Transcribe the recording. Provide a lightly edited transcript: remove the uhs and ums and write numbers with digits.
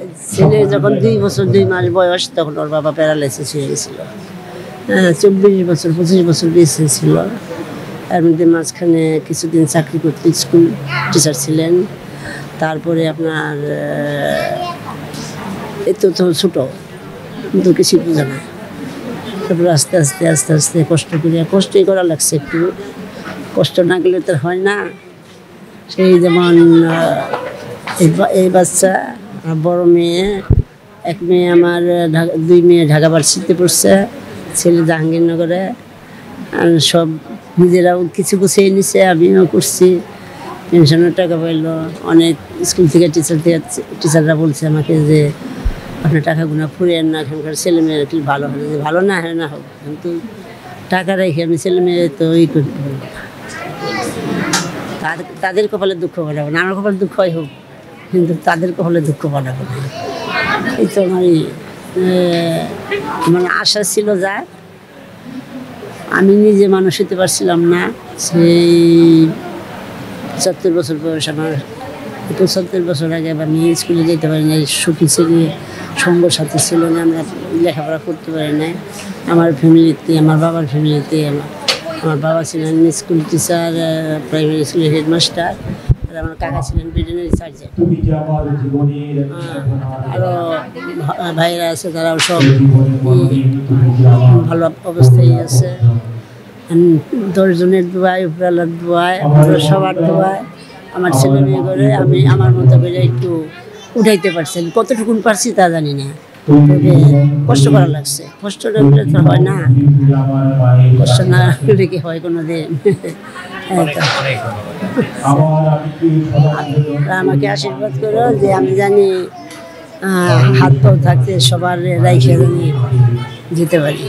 ছেলে যখন 2 বছর 2 মাস বয়স তখন ওর বাবা প্যারালাইসিস হয়ে গেছিল। 24 বছর 25 বছর বেঁচে ছিল। এর মধ্যে মাঝখানে কিছুদিন চাকরি করতে স্কুল টিচার ছিলেন। তারপরে আপনার এত তো ছোটো কিন্তু কিছু বোঝে না। তারপরে আস্তে আস্তে আস্তে আস্তে কষ্টই করা লাগছে। একটু কষ্ট না গেলে তো হয় না। সেই যেমন এই বাচ্চা বড় মেয়ে, এক মেয়ে আমার 2 মেয়ে ঢাকা ভার্সিটিতে পড়ছে, ছেলে জাহাঙ্গীরনগরে। আর সব নিজেরাও কিছু গুছিয়ে নিছে, আমিও করছি। পেনশনের টাকা পাইল অনেক। স্কুল থেকে টিচাররা বলছে আমাকে যে আপনার টাকাগুলো ফুরিয়েন না, এখানকার ছেলে মেয়েরা কি ভালো হবে, যে ভালো না হয় না হোক, কিন্তু টাকা রেখে আমি ছেলে মেয়ে তো ওই করি। তাদের কপালে দুঃখ বাড়াবো না, আমার কপালে দুঃখ হোক, কিন্তু তাদের কপালে দুঃখ বাড়াবো না। এই তো আমার আশা ছিল। যা আমি নিজে মানুষ হতে পারছিলাম না। সেই 70 বছর বয়স আমার। 75 বছর আগে আমি স্কুলে যেতে পারি না, সুখী ছেলে সঙ্গ সাথী ছিল না, আমরা লেখাপড়া করতে পারি না। আমার ফ্যামিলিতে, আমার বাবার ফ্যামিলিতে আমার বাবা ছিলেন স্কুল টিচার, প্রাইমারি স্কুলের হেডমাস্টার, আর আমার কাকা ছিলেন ভেটেরিনারি সার্জন। আরও ভাইরা আছে, তারাও সব ভালো অবস্থায় আছে। 10 জনের দোয়ায়, উপরালার দোয়ায়, সবার দোয়ায় আমার ছেলে মেয়ে করে আমি আমার মতো করে একটু উঠাইতে পারছি। কতটুকুন পারছি তা জানি না, তবে কষ্ট করা লাগছে। কষ্ট না করলে তো হয় না, কষ্ট না করলে কি হয় কোনো দিন? আমাকে আশীর্বাদ করো যে আমি জানি হাত পাও থাকতে সবার রাইখে যেতে পারি।